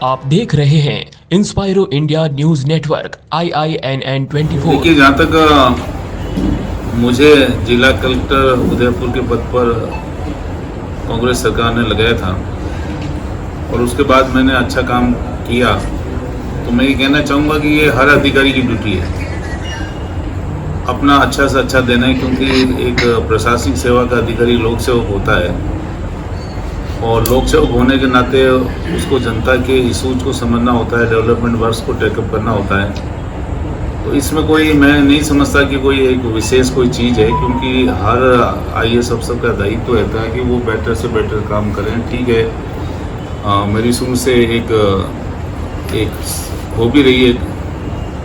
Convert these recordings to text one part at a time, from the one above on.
आप देख रहे हैं इंस्पायरो इंडिया न्यूज नेटवर्क IINN 24। देखिए, जहाँ तक मुझे जिला कलेक्टर उदयपुर के पद पर कांग्रेस सरकार ने लगाया था और उसके बाद मैंने अच्छा काम किया, तो मैं ये कहना चाहूँगा कि ये हर अधिकारी की ड्यूटी है अपना अच्छा से अच्छा देना है, क्योंकि एक प्रशासनिक सेवा का अधिकारी लोक सेवक होता है और लोक सेवक होने के नाते उसको जनता के इशूज को समझना होता है, डेवलपमेंट वर्क्स को टेकअप करना होता है। तो इसमें कोई मैं नहीं समझता कि कोई एक विशेष कोई चीज़ है, क्योंकि हर IAS अफसर का दायित्व रहता है कि वो बेटर से बेटर काम करें। ठीक है, मेरी शुरू से एक हॉबी रही है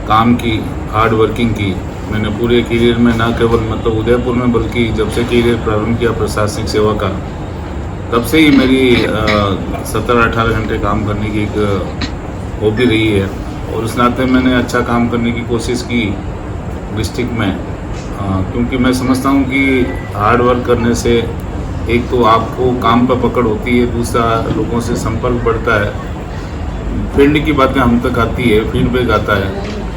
काम की, हार्ड वर्किंग की। मैंने पूरे करियर में ना केवल मतलब उदयपुर में, बल्कि जब से करियर प्रारंभ किया प्रशासनिक सेवा का, तब से ही मेरी 17-18 घंटे काम करने की एक हॉबी रही है और उस नाते मैंने अच्छा काम करने की कोशिश की डिस्ट्रिक्ट में, क्योंकि मैं समझता हूँ कि हार्ड वर्क करने से एक तो आपको काम पर पकड़ होती है, दूसरा लोगों से संपर्क बढ़ता है, फील्ड की बातें हम तक आती है, फीडबैक आता है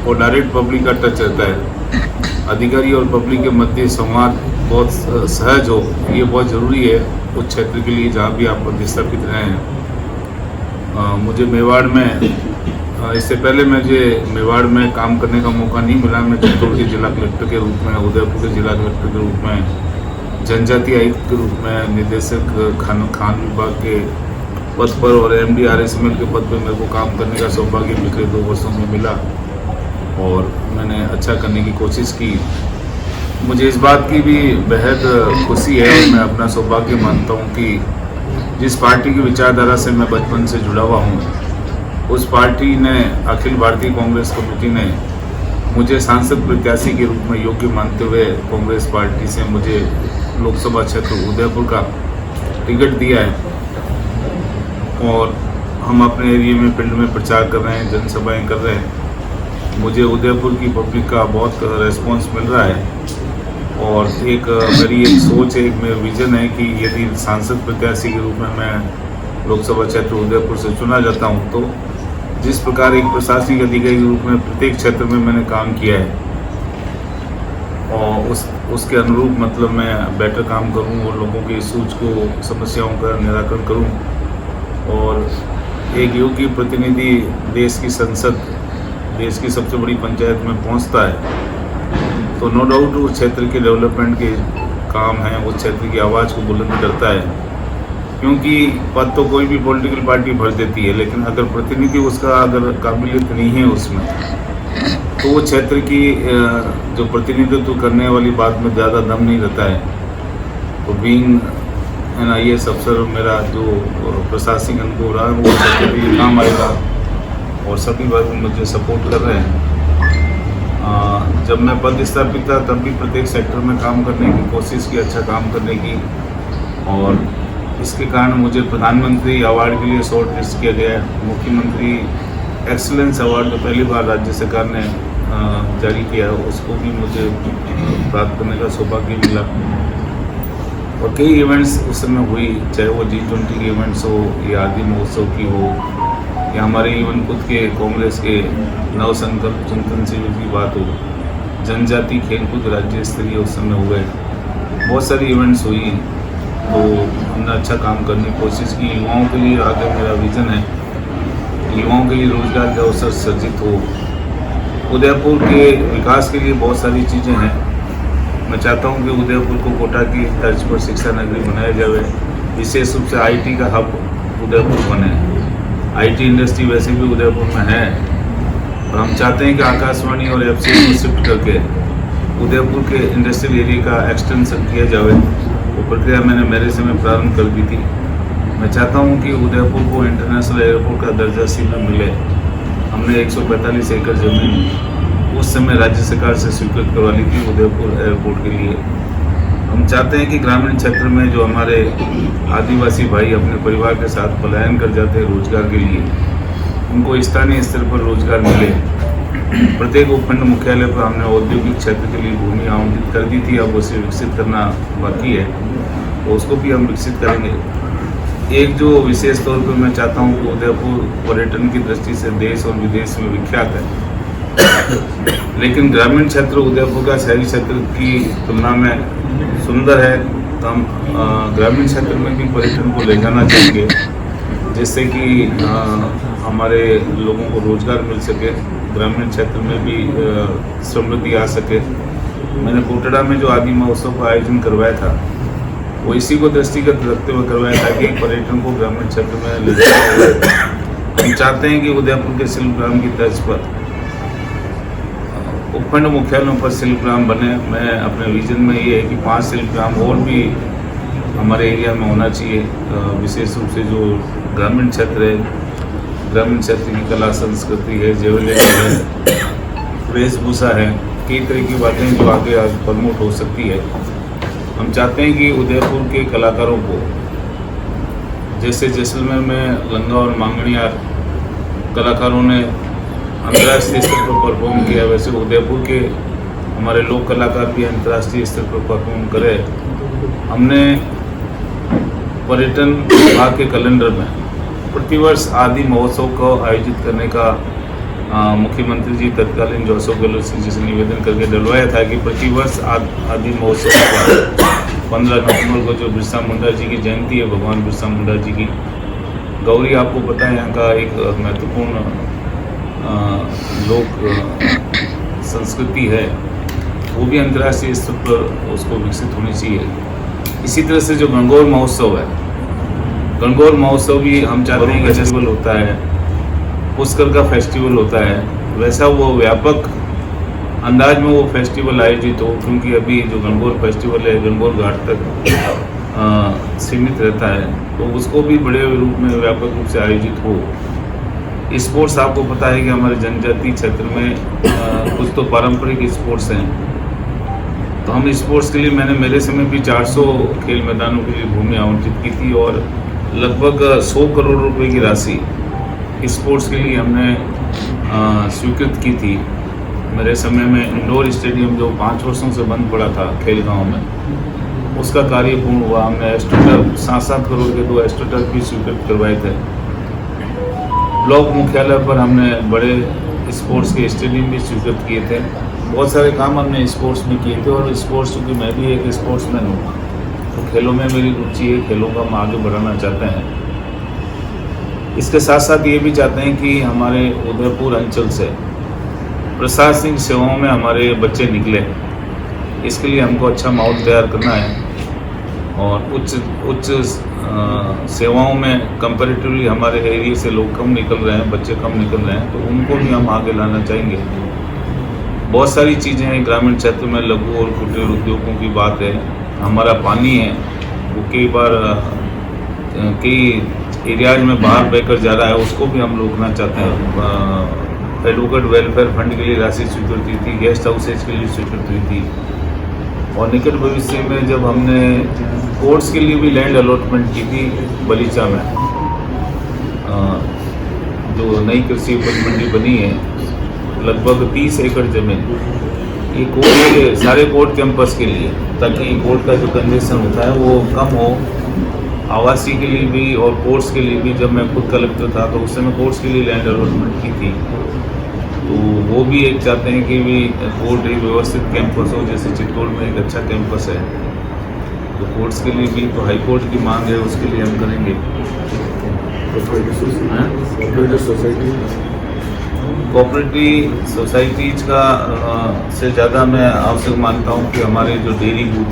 और डायरेक्ट पब्लिक का टच रहता है। अधिकारी और पब्लिक के मध्य संवाद बहुत सहज हो, ये बहुत ज़रूरी है उस क्षेत्र के लिए जहाँ भी आप प्रतिस्थापित रहे हैं। मुझे मेवाड़ में इससे पहले मुझे मेवाड़ में काम करने का मौका नहीं मिला। मैं चित्तौड़ के जिला कलेक्टर के रूप में, उदयपुर के जिला कलेक्टर के रूप में, जनजातीय आयुक्त के रूप में, निदेशक खान विभाग के पद पर और MD RSML के पद पर मेरे को काम करने का सौभाग्य पिछले 2 वर्षों में मिला और मैंने अच्छा करने की कोशिश की। मुझे इस बात की भी बेहद खुशी है, मैं अपना सौभाग्य मानता हूँ कि जिस पार्टी की विचारधारा से मैं बचपन से जुड़ा हुआ हूँ, उस पार्टी ने, अखिल भारतीय कांग्रेस कमेटी ने मुझे सांसद प्रत्याशी के रूप में योग्य मानते हुए कांग्रेस पार्टी से मुझे लोकसभा क्षेत्र उदयपुर का टिकट दिया है और हम अपने एरिया में फील्ड में प्रचार कर रहे हैं, जनसभाएं कर रहे हैं। मुझे उदयपुर की पब्लिक का बहुत रिस्पॉन्स मिल रहा है और मेरी एक सोच है, एक मेरा विज़न है कि यदि सांसद प्रत्याशी के रूप में मैं लोकसभा क्षेत्र उदयपुर से चुना जाता हूं, तो जिस प्रकार एक प्रशासनिक अधिकारी के रूप में प्रत्येक क्षेत्र में मैंने काम किया है और उसके अनुरूप मतलब मैं बेटर काम करूं और लोगों के इशूज को, समस्याओं का निराकरण करूं और एक योग्य प्रतिनिधि देश की संसद, देश की सबसे बड़ी पंचायत में पहुंचता है, तो नो डाउट उस क्षेत्र के डेवलपमेंट के काम हैं, उस क्षेत्र की आवाज़ को बुलंद करता है। क्योंकि पद तो कोई भी पॉलिटिकल पार्टी भर देती है, लेकिन अगर प्रतिनिधि उसका अगर काबिलियत नहीं है उसमें, तो वो क्षेत्र की जो प्रतिनिधित्व करने वाली बात में ज़्यादा दम नहीं रहता है। तो बीइंग एन IAS अफसर, मेरा जो प्रशासनिक अनुभव रहा है वो क्षेत्र के लिए काम आएगा और सभी वर्ग मुझे सपोर्ट कर रहे हैं। जब मैं पद स्थापित था तब भी प्रत्येक सेक्टर में काम करने की कोशिश की, अच्छा काम करने की, और इसके कारण मुझे प्रधानमंत्री अवार्ड के लिए शॉर्ट लिस्ट किया गया है। मुख्यमंत्री एक्सीलेंस अवार्ड जो पहली बार राज्य सरकार ने जारी किया है, उसको भी मुझे प्राप्त करने का सौभाग्य मिला और कई इवेंट्स उस समय हुई, चाहे वो G20 के इवेंट्स हो या आदि महोत्सव की हो या हमारे इवन खुद के कांग्रेस के नव संकल्प चिंतन शिविर की बात हो, जनजाति खेलकूद राज्य स्तरीय उस समय हुए, बहुत सारी इवेंट्स हुई। तो हमने अच्छा काम करने की कोशिश की। युवाओं के लिए आगे मेरा विज़न है, युवाओं के लिए रोजगार के अवसर सृजित हो। उदयपुर के विकास के लिए बहुत सारी चीज़ें हैं। मैं चाहता हूं कि उदयपुर को कोटा की तर्ज पर शिक्षा नगरी बनाया जाए, विशेष रूप से IT का हब उदयपुर बने। IT इंडस्ट्री वैसे भी उदयपुर में है और हम चाहते हैं कि आकाशवाणी और FCC को शिफ्ट करके उदयपुर के इंडस्ट्रियल एरिया का एक्सटेंशन किया जाए। वो प्रक्रिया मैंने मेरे समय प्रारंभ कर दी थी। मैं चाहता हूं कि उदयपुर को इंटरनेशनल एयरपोर्ट का दर्जा शीघ्र मिले। हमने 145 एकड़ ज़मीन उस समय राज्य सरकार से स्वीकृत करवा ली थी उदयपुर एयरपोर्ट के लिए। हम चाहते हैं कि ग्रामीण क्षेत्र में जो हमारे आदिवासी भाई अपने परिवार के साथ पलायन कर जाते हैं रोजगार के लिए, उनको स्थानीय स्तर पर रोजगार मिले। प्रत्येक उपखंड मुख्यालय पर हमने औद्योगिक क्षेत्र के लिए भूमि आवंटित कर दी थी, अब उसे विकसित करना बाकी है, तो उसको भी हम विकसित करेंगे। एक जो विशेष तौर पे मैं चाहता हूँ कि उदयपुर पर्यटन की दृष्टि से देश और विदेश में विख्यात है, लेकिन ग्रामीण क्षेत्र उदयपुर का शहरी क्षेत्र की तुलना में सुंदर है। तो हम ग्रामीण क्षेत्र में भी पर्यटन को ले जाना चाहेंगे, जिससे कि हमारे लोगों को रोजगार मिल सके, ग्रामीण क्षेत्र में भी समृद्धि आ सके। मैंने कोटड़ा में जो आदि महोत्सव का आयोजन करवाया था, वो इसी को दृष्टिगत रखते हुए करवाया था कि पर्यटन को ग्रामीण क्षेत्र में ले जाया। हम चाहते हैं कि उदयपुर के शिल्पग्राम की तर्ज पर उपखंड मुख्यालयों पर शिल्पग्राम बने। मैं अपने विजन में ये है कि 5 शिल्पग्राम और भी हमारे एरिया में होना चाहिए। विशेष रूप से जो ग्रामीण क्षेत्र है, ग्रामीण क्षेत्र की कला संस्कृति है, ज्वेलरी है, वेशभूषा है, कई तरह की बातें जो आगे प्रमोट हो सकती है। हम चाहते हैं कि उदयपुर के कलाकारों को, जैसे जैसलमेर में लंगा और मांगणियार कलाकारों ने अंतर्राष्ट्रीय स्तर पर परफॉर्म किया, वैसे उदयपुर के हमारे लोक कलाकार भी अंतर्राष्ट्रीय स्तर पर परफॉर्म करें। हमने पर्यटन विभाग के कैलेंडर में प्रतिवर्ष आदि महोत्सव को आयोजित करने का मुख्यमंत्री जी तत्कालीन जो अशोक गहलोत जी से निवेदन करके डलवाया था कि प्रतिवर्ष आदि महोत्सव 15 नवंबर को जो बिरसा मुंडा जी की जयंती है, भगवान बिरसा मुंडा जी की, गौरी आपको पता है यहाँ का एक महत्वपूर्ण लोक संस्कृति है, वो भी अंतर्राष्ट्रीय स्तर पर उसको विकसित होनी चाहिए। इसी तरह से जो गणगौर महोत्सव है, गणगौर महोत्सव भी हम चाहते हैं कि फेस्टिवल होता है, पुष्कर का फेस्टिवल होता है, वैसा वो व्यापक अंदाज में वो फेस्टिवल आयोजित हो, क्योंकि अभी जो गणगौर फेस्टिवल है गणगौर घाट तक सीमित रहता है, तो उसको भी बड़े रूप में व्यापक रूप से आयोजित हो। स्पोर्ट्स आपको पता है कि हमारे जनजातीय क्षेत्र में कुछ तो पारंपरिक स्पोर्ट्स हैं, तो हम स्पोर्ट्स के लिए मैंने मेरे समय भी 400 खेल मैदानों के लिए भूमि आवंटित की थी और लगभग 100 करोड़ रुपए की राशि स्पोर्ट्स के लिए हमने स्वीकृत की थी। मेरे समय में इंडोर स्टेडियम जो 5 वर्षों से बंद पड़ा था खेल गांव में, उसका कार्य पूर्ण हुआ। हमने एस्ट्रोटर्फ 7-7 करोड़ के 2 एस्ट्रोटर्फ भी स्वीकृत करवाए थे। ब्लॉक मुख्यालय पर हमने बड़े स्पोर्ट्स के स्टेडियम भी स्वीकृत किए थे। बहुत सारे काम हमने स्पोर्ट्स में किए थे, और स्पोर्ट्स क्योंकि मैं भी एक स्पोर्ट्समैन हूँ, तो खेलों में मेरी रुचि है, खेलों का हम आगे बढ़ाना चाहते हैं। इसके साथ साथ ये भी चाहते हैं कि हमारे उदयपुर अंचल से प्रशासनिक सेवाओं में हमारे बच्चे निकले, इसके लिए हमको अच्छा माहौल तैयार करना है। और उच्च सेवाओं में कंपैरेटिवली हमारे एरिया से लोग कम निकल रहे हैं, बच्चे कम निकल रहे हैं, तो उनको भी हम आगे लाना चाहेंगे। बहुत सारी चीज़ें हैं ग्रामीण क्षेत्र में, लघु और कुटीर उद्योगों की बात है। हमारा पानी है वो कई बार कई एरियाज में बाहर बहकर जा रहा है, उसको भी हम रोकना चाहते हैं। एडवोकेट वेलफेयर फंड के लिए राशि स्वीकृत हुई थी, गेस्ट हाउसेज के लिए स्वीकृत हुई थी, और निकट भविष्य में जब हमने कोर्ट्स के लिए भी लैंड अलॉटमेंट की थी बलीचा में, जो नई कृषि उपज मंडी बनी है, लगभग 30 एकड़ जमीन, ये कोर्ट के सारे कोर्ट कैंपस के लिए, ताकि कोर्ट का जो कंजेशन होता है वो कम हो, आवासीय के लिए भी और कोर्ट्स के लिए भी। जब मैं खुद कलेक्टर था तो उस समय कोर्ट्स के लिए लैंड अलॉटमेंट की थी, तो वो भी एक चाहते हैं कि भी कोर्ट एक व्यवस्थित कैंपस हो, जैसे चित्तौड़ में एक अच्छा कैंपस है, तो कोर्ट्स के लिए भी तो हाई कोर्ट की मांग है, उसके लिए हम करेंगे। कोऑपरेटिव सोसाइटीज का से ज़्यादा मैं आवश्यक मानता हूँ कि हमारे जो डेयरी बूथ,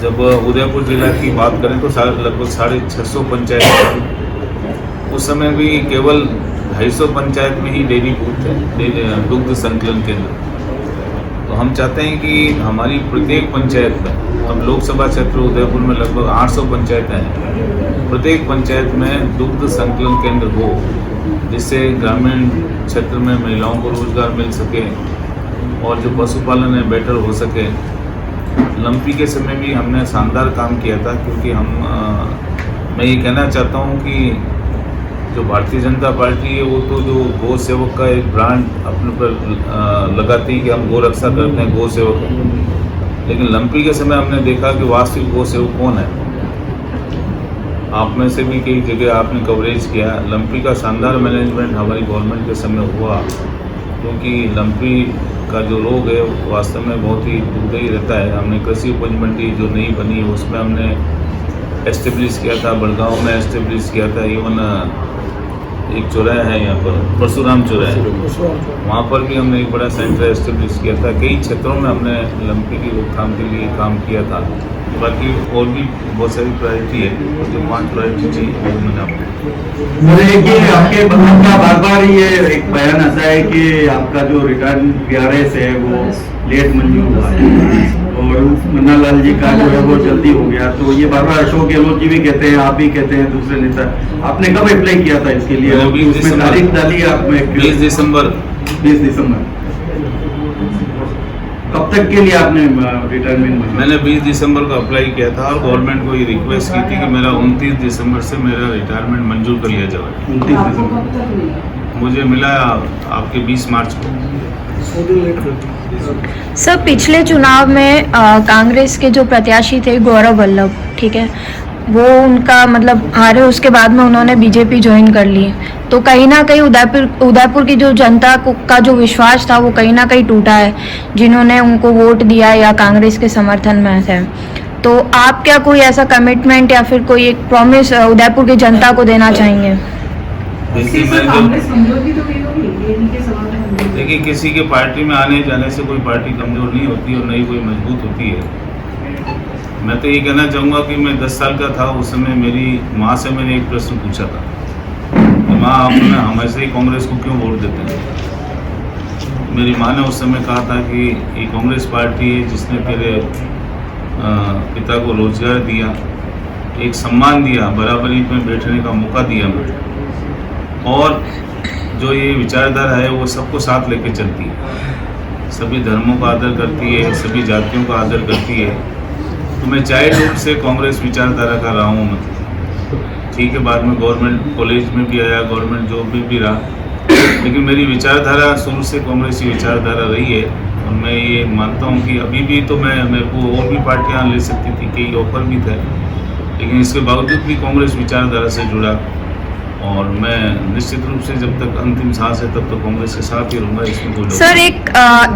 जब उदयपुर जिला की बात करें तो लगभग 650 पंचायत, उस समय भी केवल 250 पंचायत में ही डेयरी बूथ है, दुग्ध संकलन केंद्र। तो हम चाहते हैं कि हमारी प्रत्येक पंचायत में, अब लोकसभा क्षेत्र उदयपुर में लगभग 800 पंचायतें हैं, प्रत्येक पंचायत में दुग्ध संकलन केंद्र हो, जिससे ग्रामीण क्षेत्र में महिलाओं को रोजगार मिल सके और जो पशुपालन है बेटर हो सके। लंपी के समय भी हमने शानदार काम किया था, क्योंकि मैं ये कहना चाहता हूँ कि जो भारतीय जनता पार्टी है वो तो जो गौ सेवक का एक ब्रांड अपने पर लगाती है कि हम गौ रक्षा करते हैं, गौ सेवक, लेकिन लंपी के समय हमने देखा कि वास्तविक गौ सेवक कौन है। आप में से भी कई जगह आपने कवरेज किया। लंपी का शानदार मैनेजमेंट हमारी गवर्नमेंट के समय हुआ, क्योंकि लंपी का जो रोग है वास्तव में बहुत ही दुखदायी रहता है। हमने कृषि उपज मंडी जो नई बनी उसमें हमने एस्टेब्लिश किया था, बड़गांव में एस्टेब्लिश किया था। इवन एक चौराहा है यहाँ पर, परशुराम चौराहा, वहाँ पर भी हमने एक बड़ा सेंटर एस्टेब्लिश किया था। कई क्षेत्रों में हमने लंपी की रोकथाम के लिए काम किया था। बाकी और भी बहुत सारी प्रायोरिटी है, जो 5 प्रायोरिटी थी वो मैंने आपको। मुझे कि आपके बंधन का बार बार ये एक बयान ऐसा है कि आपका जो रिटर्न PRS है वो लेट मंजूर हुआ है और मन्ना लाल जी का जो है वो जल्दी हो गया। तो ये बार बार अशोक गहलोत जी भी कहते हैं, आप भी कहते हैं, दूसरे नेता। आपने कब अप्लाई किया था इसके लिए? उसमें तारीख डाली आपने 20 दिसंबर। 20 दिसंबर। कब तक के लिए आपने रिटायरमेंट? मैंने 20 दिसंबर को अप्लाई किया था और गवर्नमेंट को ये रिक्वेस्ट की थी कि मेरा 29 दिसंबर से मेरा रिटायरमेंट मंजूर कर लिया जाए। 29 दिसंबर मुझे मिला आपके 20 मार्च को। सर, पिछले चुनाव में कांग्रेस के जो प्रत्याशी थे गौरव वल्लभ, ठीक है, वो उनका मतलब हारे, उसके बाद में उन्होंने बीजेपी ज्वाइन कर ली। तो कहीं ना कहीं उदयपुर की जो जनता का जो विश्वास था वो कहीं ना कहीं टूटा है, जिन्होंने उनको वोट दिया या कांग्रेस के समर्थन में थे। तो आप क्या कोई ऐसा कमिटमेंट या फिर कोई एक प्रॉमिस उदयपुर की जनता को देना चाहेंगे? देखिए, किसी के पार्टी में आने जाने से कोई पार्टी कमजोर नहीं होती और नहीं कोई मजबूत होती है। मैं तो ये कहना चाहूँगा कि मैं 10 साल का था उस समय मेरी माँ से मैंने एक प्रश्न पूछा था कि माँ, आप हमेशा ही कांग्रेस को क्यों वोट देते हैं? मेरी माँ ने उस समय कहा था कि ये कांग्रेस पार्टी है जिसने तेरे पिता को रोजगार दिया, एक सम्मान दिया, बराबरी में बैठने का मौका दिया मुझे, और जो ये विचारधारा है वो सबको साथ लेके चलती है, सभी धर्मों का आदर करती है, सभी जातियों का आदर करती है। तो मैं चाइल्डहुड से कांग्रेस विचारधारा का रहा हूँ। मतलब ठीक है, बाद में गवर्नमेंट कॉलेज में भी आया, गवर्नमेंट जॉब में भी रहा, लेकिन मेरी विचारधारा शुरू से कांग्रेसी विचारधारा रही है। और मैं ये मानता हूँ कि अभी भी तो मेरे को और भी पार्टियाँ ले सकती थी, कई ऑफर भी थे, लेकिन इसके बावजूद भी कांग्रेस विचारधारा से जुड़ा और मैं निश्चित रूप से जब तक अंतिम सांस है तब तक कांग्रेस के साथ ही रहूंगा। इसमें कोई सर,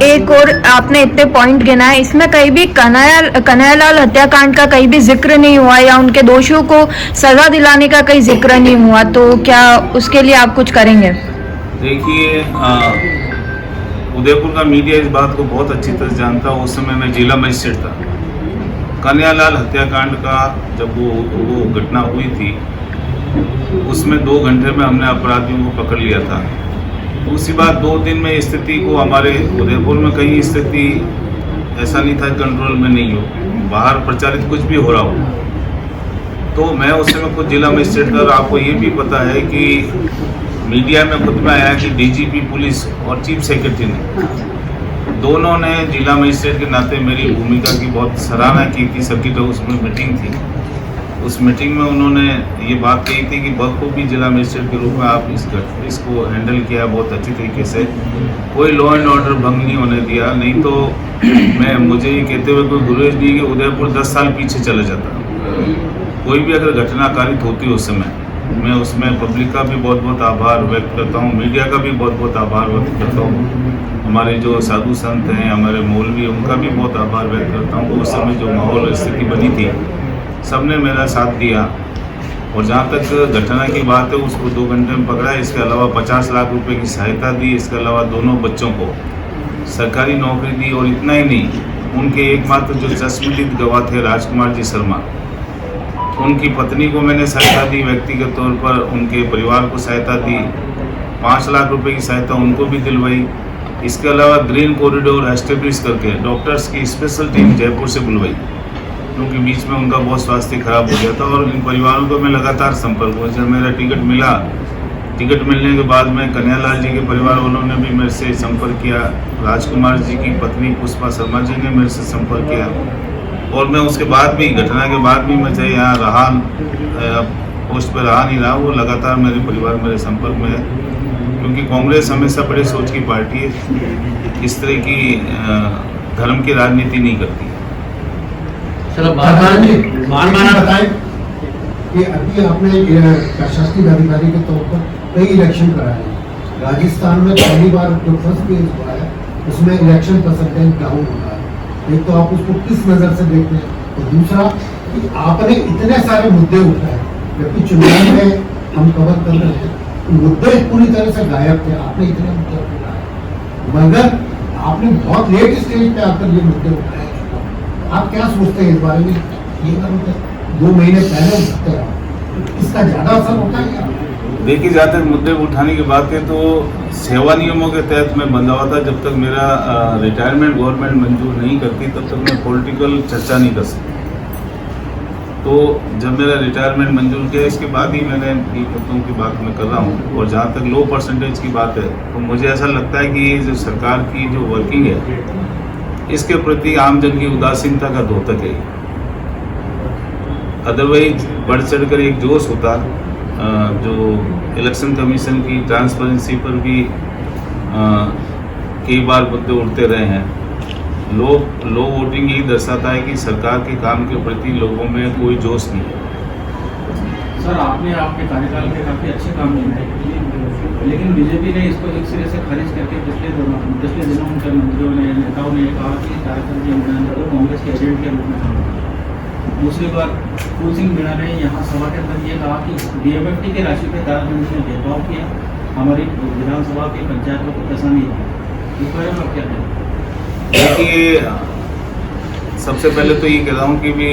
एक और आपने इतने पॉइंट गिना है, इसमें कहीं भी कन्हैयालाल हत्याकांड का कहीं भी जिक्र नहीं हुआ या उनके दोषियों को सजा दिलाने का कहीं जिक्र नहीं हुआ, तो क्या उसके लिए आप कुछ करेंगे? देखिए, उदयपुर का मीडिया इस बात को बहुत अच्छी तरह जानता है। उस समय मैं जिला मजिस्ट्रेट था। कन्हैयालाल हत्याकांड का जब वो घटना हुई थी उसमें 2 घंटे में हमने अपराधियों को पकड़ लिया था। दूसरी बात, 2 दिन में स्थिति को हमारे उदयपुर में कहीं स्थिति ऐसा नहीं था कंट्रोल में नहीं हो, बाहर प्रचारित कुछ भी हो रहा हो। तो मैं उस समय खुद जिला मजिस्ट्रेट था। आपको ये भी पता है कि मीडिया में खुद में आया कि DGP पुलिस और चीफ सेक्रेटरी ने दोनों ने जिला मजिस्ट्रेट के नाते मेरी भूमिका की बहुत सराहना की थी। सर्किट हाउस में मीटिंग थी, उस मीटिंग में उन्होंने ये बात कही थी कि बखूबी जिला मजिस्ट्रेट के रूप में आप इसको हैंडल किया बहुत अच्छी तरीके से, कोई लॉ एंड ऑर्डर भंग नहीं होने दिया। नहीं तो मुझे ये कहते हुए कोई गुरेज नहीं कि उदयपुर 10 साल पीछे चले जाता। कोई भी अगर घटना कारित होती उस समय, मैं उसमें पब्लिक का भी बहुत बहुत आभार व्यक्त करता हूँ, मीडिया का भी बहुत बहुत आभार व्यक्त करता हूँ, हमारे जो साधु संत हैं, हमारे मौलवी, उनका भी बहुत आभार व्यक्त करता हूँ। उस समय जो माहौल स्थिति बनी थी सबने मेरा साथ दिया। और जहाँ तक घटना की बात है, उसको 2 घंटे में पकड़ा। इसके अलावा 50 लाख रुपए की सहायता दी। इसके अलावा दोनों बच्चों को सरकारी नौकरी दी। और इतना ही नहीं, उनके एकमात्र जो चश्मदीद गवाह थे राजकुमार जी शर्मा, उनकी पत्नी को मैंने सहायता दी व्यक्तिगत तौर पर, उनके परिवार को सहायता दी, 5 लाख रुपए की सहायता उनको भी दिलवाई। इसके अलावा ग्रीन कॉरिडोर एस्टेब्लिश करके डॉक्टर्स की स्पेशल टीम जयपुर से बुलवाई, क्योंकि बीच में उनका बहुत स्वास्थ्य खराब हो गया था। और इन परिवारों को मैं लगातार संपर्क हुआ। जब मेरा टिकट मिला, टिकट मिलने के बाद में कन्हैयालाल जी के परिवार वालों ने भी मेरे से संपर्क किया, राजकुमार जी की पत्नी पुष्पा शर्मा जी ने मेरे से संपर्क किया। और मैं उसके बाद भी, घटना के बाद भी, मैं चाहे यहाँ रहा पोस्ट पर रहा नहीं रहा, वो लगातार मेरे परिवार मेरे संपर्क में है, क्योंकि कांग्रेस हमेशा बड़े सोच की पार्टी है, इस तरह की धर्म की राजनीति नहीं करती। चलो मान माना बताएं। कि अभी आपने प्रशासनिक अधिकारी के तौर पर कई इलेक्शन कराए हैं। राजस्थान में पहली बार जो फर्स्ट फेज हुआ है उसमें इलेक्शन परसेंटेज डाउन होता है। एक तो आप उसको किस नज़र से देखते हैं, और दूसरा कि आपने इतने सारे मुद्दे उठाए जबकि चुनाव में हम कवर कर रहे हैं, मुद्दे पूरी तरह से गायब थे। आपने इतने मुद्दे उठाए मगर आपने बहुत लेट स्टेज पे आकर ये मुद्दे उठाए। आप क्या सोचते हैं इस बारे में? ये 2 महीने पहले उठाते हैं, इसका ज्यादा असर होता है क्या? देखिए, जहाँ तक मुद्दे उठाने की बात है तो सेवा नियमों के तहत मैं बंधा हुआ था। जब तक मेरा रिटायरमेंट गवर्नमेंट मंजूर नहीं करती तब तक मैं पॉलिटिकल चर्चा नहीं कर सकता। तो जब मेरा रिटायरमेंट मंजूर किया इसके बाद ही मैंने इन मुद्दों की बात मैं कर रहा हूँ। और जहाँ तक लो परसेंटेज की बात है तो मुझे ऐसा लगता है कि ये जो सरकार की जो वर्किंग है इसके प्रति आम जन की उदासीनता का द्योतक है। अदरवाइज बढ़ चढ़कर एक जोश होता जो इलेक्शन कमीशन की ट्रांसपेरेंसी पर भी कई बार मुद्दे उठते रहे हैं। लो वोटिंग यही दर्शाता है कि सरकार के काम के प्रति लोगों में कोई जोश नहीं है। सर, आपने आपके कार्यकाल में काफ़ी अच्छे काम किए, लेकिन बीजेपी ने इसको एक सिरे से खारिज करके पिछले दिनों उनके मंत्रियों ने, नेताओं ने कहा कि कार्यक्रम के अंदर कांग्रेस के एजेंट के रूप में काम किया। दूसरी बार फूल सिंह मीणा ने यहाँ सभा के अंदर ये कहा कि DMFT की राशि पर दारागंज ने भेदभाव किया, हमारी विधानसभा की पंचायतों को पैसा नहीं दिया। इस बारे में आप क्या कहें? देखिए, सबसे पहले तो ये कह रहा हूँ कि भी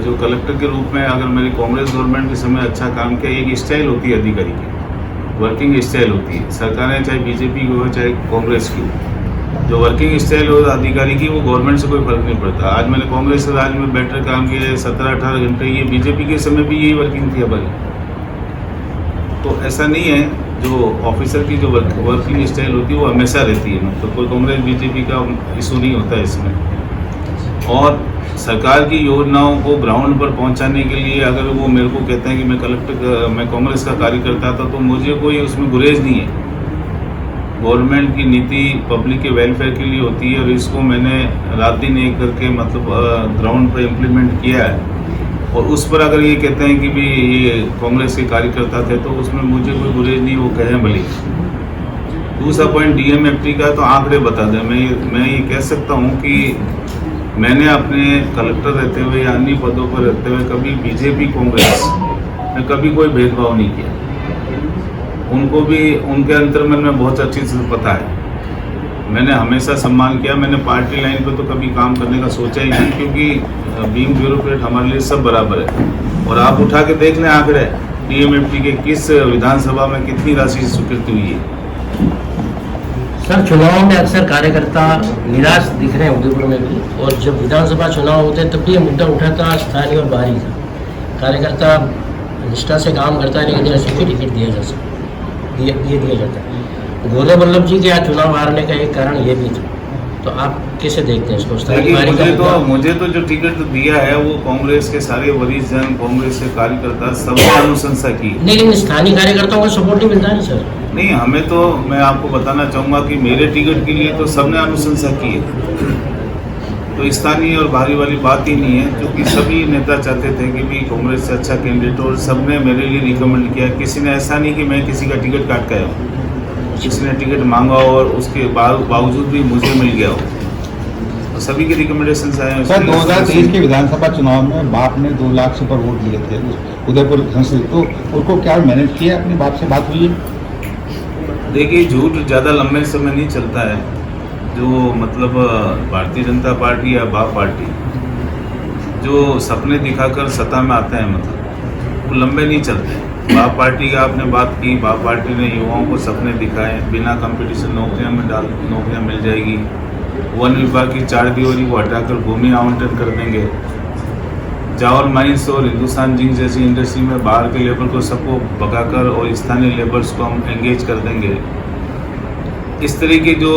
जो कलेक्टर के रूप में अगर मेरी कांग्रेस गवर्नमेंट के समय अच्छा काम किया, एक स्टाइल होती है अधिकारी की, वर्किंग स्टाइल होती है। सरकारें चाहे बीजेपी की हो चाहे कांग्रेस की हो, जो वर्किंग स्टाइल हो अधिकारी की वो गवर्नमेंट से कोई फर्क नहीं पड़ता। आज मैंने कांग्रेस के राज में बेटर काम किया 17-18 घंटे, ये बीजेपी के समय भी यही वर्किंग थी हमारी। तो ऐसा नहीं है, जो ऑफिसर की जो वर्किंग स्टाइल होती है वो हमेशा रहती है। मतलब कोई कांग्रेस बीजेपी का इशू नहीं होता इसमें। और सरकार की योजनाओं को ग्राउंड पर पहुंचाने के लिए अगर वो मेरे को कहते हैं कि मैं कांग्रेस का कार्यकर्ता था तो मुझे कोई उसमें गुरेज नहीं है। गवर्नमेंट की नीति पब्लिक के वेलफेयर के लिए होती है और इसको मैंने रात दिन एक करके मतलब ग्राउंड पर इम्प्लीमेंट किया है। और उस पर अगर ये कहते हैं कि भी ये कांग्रेस के कार्यकर्ता थे तो उसमें मुझे कोई गुरेज नहीं, वो कहें भले। दूसरा पॉइंट DMFT का तो आंकड़े बता दें। मैं ये कह सकता हूँ कि मैंने अपने कलेक्टर रहते हुए या अन्य पदों पर रहते हुए कभी बीजेपी कांग्रेस में कभी कोई भेदभाव नहीं किया। उनको भी उनके अंतर्मन में बहुत अच्छी से पता है। मैंने हमेशा सम्मान किया। मैंने पार्टी लाइन पे तो कभी काम करने का सोचा ही नहीं, क्योंकि बीइंग ब्यूरोक्रेट हमारे लिए सब बराबर है। और आप उठा के देख लें आंकड़े DMFT के किस विधानसभा में कितनी राशि स्वीकृति हुई है। सर, चुनाव में अक्सर कार्यकर्ता निराश दिख रहे हैं उदयपुर में भी, और जब विधानसभा चुनाव होते हैं तब भी ये मुद्दा उठाता स्थानीय और बाहरी था। कार्यकर्ता निष्ठा से काम करता है लेकिन ऐसे कोई टिकट दिया जाता है। गौरव वल्लभ जी के आज चुनाव हारने का एक कारण ये भी था, तो आप कैसे देखते हैं इसको? मुझे तो जो टिकट दिया है वो कांग्रेस के सारे वरिष्ठ जन, कांग्रेस के कार्यकर्ता सबने अनुशंसा की। लेकिन स्थानीय कार्यकर्ताओं को सपोर्ट नहीं मिलता है ना सर? नहीं, हमें तो मैं आपको बताना चाहूँगा कि मेरे टिकट के लिए तो सबने अनुशंसा की है। तो स्थानीय और बाहरी वाली बात ही नहीं है, क्योंकि सभी नेता चाहते थे कि भी कांग्रेस से अच्छा कैंडिडेट, और सबने मेरे लिए रिकमेंड किया। किसी ने ऐसा नहीं कि मैं किसी का टिकट काट के आया हूँ। किसी ने टिकट मांगा और उसके बावजूद भी मुझे मिल गया हो, तो सभी के रिकमेंडेशन आए हैं। सर, 2023 के विधानसभा चुनाव में बाप ने 2 लाख से ऊपर वोट दिए थे उदयपुर संसदीय, तो उनको क्या मैनेज किया? अपनी बाप से बात हुई है? देखिए, झूठ ज़्यादा लंबे समय नहीं चलता है। जो मतलब भारतीय जनता पार्टी या बाप पार्टी जो सपने दिखाकर सत्ता में आते हैं, मतलब वो लंबे नहीं चलते। बाप पार्टी का आपने बात की, बाप पार्टी ने युवाओं को सपने दिखाए, बिना कंपटीशन नौकरियां मिल जाएगी। वन विभाग की 4 दीवारी को हटाकर भूमि आवंटन कर देंगे। चावल माइंस और हिंदुस्तान जिंक जैसी इंडस्ट्री में बाहर के लेबर को सबको भगाकर और स्थानीय लेबर्स को हम एंगेज कर देंगे। इस तरह के जो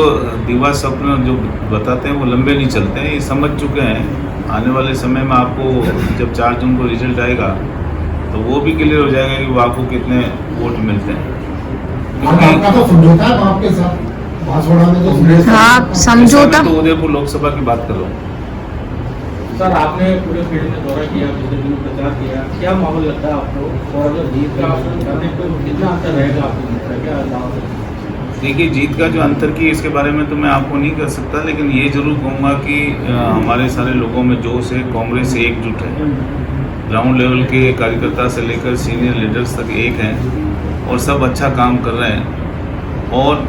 दिवा सपने जो बताते हैं वो लंबे नहीं चलते हैं, ये समझ चुके हैं। आने वाले समय में आपको जब 4 जून को रिजल्ट आएगा तो वो भी क्लियर हो जाएगा कि वो आपको कितने वोट मिलते हैं। आपका तो समझौता है आपके साथ बांसवाड़ा में, तो हाँ समझौता। तो उदयपुर लोकसभा की बात कर रहा हूँ। सर आपने पूरे फील्ड में दौरा किया, पिछले दिनों प्रचार किया, क्या माहौल लगता है आपको और अगर जीत का करने को कितना अंतर रहेगा आपको, क्या दावा? देखिए, जीत का जो अंतर की इसके बारे में तो मैं आपको नहीं कह सकता, लेकिन ये जरूर कहूँगा कि हमारे सारे लोगों में जोश है, कांग्रेस से एकजुट है, ग्राउंड लेवल के कार्यकर्ता से लेकर सीनियर लीडर्स तक एक हैं और सब अच्छा काम कर रहे हैं। और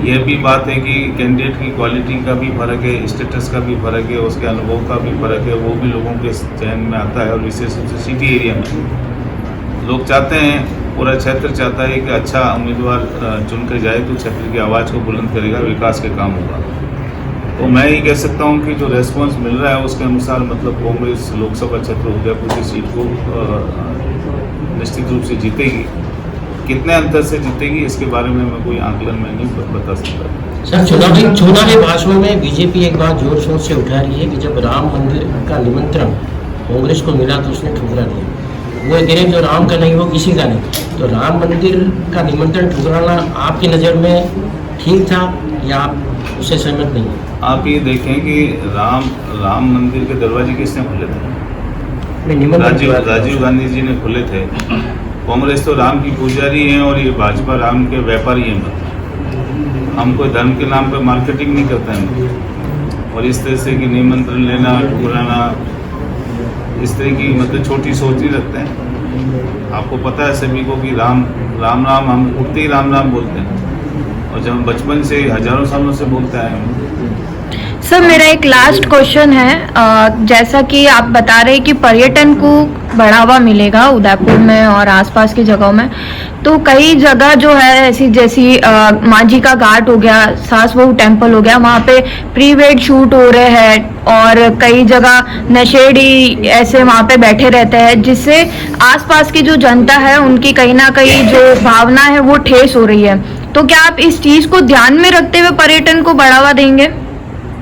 यह भी बात है कि कैंडिडेट की क्वालिटी का भी फ़र्क है, स्टेटस का भी फ़र्क है, उसके अनुभव का भी फ़र्क है, वो भी लोगों के चयन में आता है। और विशेष रूप से सिटी एरिया में लोग चाहते हैं, पूरा क्षेत्र चाहता है कि अच्छा उम्मीदवार चुन कर जाए तो क्षेत्र की आवाज़ को बुलंद करेगा, विकास के काम होगा। तो मैं ये कह सकता हूँ कि जो रेस्पॉन्स मिल रहा है उसके अनुसार मतलब कांग्रेस लोकसभा क्षेत्र उदयपुर की सीट को निश्चित रूप से जीतेगी। कितने अंतर से जीतेगी इसके बारे में मैं कोई आकलन में नहीं बता सकता। सर, चुनावी भाषणों में बीजेपी एक बात जोर शोर से उठा रही है कि जब राम मंदिर का निमंत्रण कांग्रेस को मिला तो उसने ठुकरा दिया। वो कह रहे जो राम का नहीं वो किसी का नहीं। तो राम मंदिर का निमंत्रण ठुकराना आपकी नज़र में ठीक था या आप उससे सहमत नहीं? आप ये देखें कि राम मंदिर के दरवाजे किसने खोले थे? राजीव गांधी जी ने खोले थे। कांग्रेस तो राम की पुजारी है और ये भाजपा राम के व्यापारी हैं। मतलब हम कोई धर्म के नाम पर मार्केटिंग नहीं करते हैं। और इस तरह से कि निमंत्रण लेना, ठुकराना, इस तरह की मतलब छोटी सोच नहीं रखते हैं। आपको पता है सभी को कि राम राम हम उठते ही राम बोलते हैं और जब हम बचपन से हजारों सालों से बोलते आए हैं। सर, मेरा एक लास्ट क्वेश्चन है। जैसा कि आप बता रहे हैं कि पर्यटन को बढ़ावा मिलेगा उदयपुर में और आसपास की जगहों में, तो कई जगह जो है ऐसी जैसी मांझी का घाट हो गया, सास बहू टेम्पल हो गया, वहाँ पे प्री वेड शूट हो रहे हैं और कई जगह नशेड़ी ऐसे वहाँ पे बैठे रहते हैं, जिससे आसपास की जो जनता है उनकी कहीं ना कहीं जो भावना है वो ठेस हो रही है। तो क्या आप इस चीज़ को ध्यान में रखते हुए पर्यटन को बढ़ावा देंगे?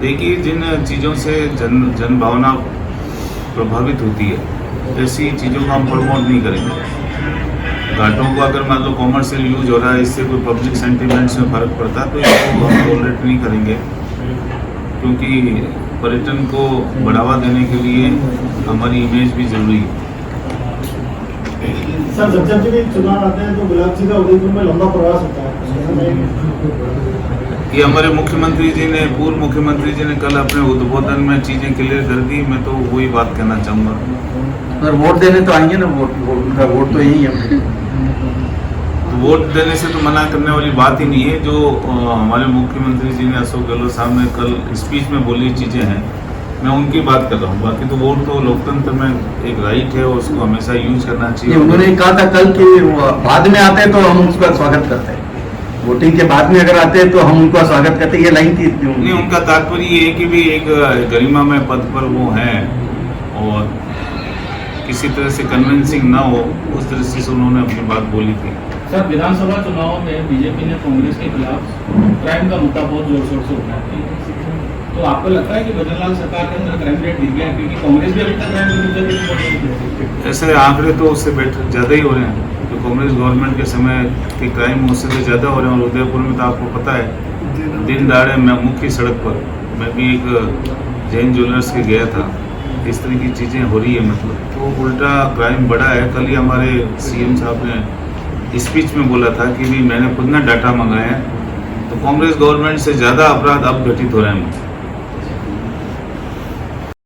देखिए, जिन चीज़ों से जन भावना प्रभावित होती है ऐसी चीज़ों को हम प्रमोट नहीं करेंगे। घाटों को अगर मान लो कॉमर्शियल यूज हो रहा है, इससे कोई पब्लिक सेंटिमेंट्स में फ़र्क पड़ता है तो इसको हम टॉलरेट नहीं करेंगे, क्योंकि पर्यटन को बढ़ावा देने के लिए हमारी इमेज भी ज़रूरी है। सर, जब भी चुनाव आते हैं तो गुलाब जी का उदयपुर में लंबा प्रवास होता है। ये हमारे मुख्यमंत्री जी ने, पूर्व मुख्यमंत्री जी ने कल अपने उद्बोधन में चीज़ें क्लियर कर दी। मैं तो वही बात कहना चाहूँगा। सर, वोट देने तो आएंगे ना, उनका वोट तो यही है। वोट देने से तो मना करने वाली बात ही नहीं है। जो हमारे मुख्यमंत्री जी ने, अशोक गहलोत साहब ने कल स्पीच में बोली चीज़ें हैं, मैं उनकी बात कर रहा हूँ। बाकी तो वोट तो लोकतंत्र में एक राइट है और उसको हमेशा यूज करना चाहिए। उन्होंने कहा था कल कि बाद में आते हैं तो हम उसका स्वागत करते हैं, वोटिंग के बाद में अगर आते हैं तो हम उनका स्वागत करते हैं। ये लाइन थी नहीं, उनका तात्पर्य ये है कि भी एक गरिमामय पद पर वो हैं और किसी तरह से कन्विंसिंग ना हो, उस दृष्टि से उन्होंने अपनी बात बोली थी। सर, विधानसभा चुनाव में बीजेपी ने कांग्रेस के खिलाफ क्राइम का मुद्दा बहुत जोर शोर से उठाया, तो आपको लगता है कि बजरंग सरकार के अंदर क्राइम रेट गिर गया, क्योंकि कांग्रेस भी अभी तक क्राइम के मुद्दे ऐसे आंकड़े तो उससे बेटर ज़्यादा ही हो रहे हैं। जो कांग्रेस गवर्नमेंट के समय के क्राइम उससे तो ज़्यादा हो रहे हैं। और उदयपुर में तो आपको पता है दिन दहाड़े मुख्य सड़क पर मैं भी एक जैन ज्वेलर्स के गया था, इस तरह की चीज़ें हो रही है। मतलब तो उल्टा क्राइम बढ़ा है। कल ही हमारे सीएम साहब ने स्पीच में बोला था कि भी मैंने खुद ना डाटा मंगाया है, तो कांग्रेस गवर्नमेंट से ज़्यादा अपराध अब घटित हो रहे हैं।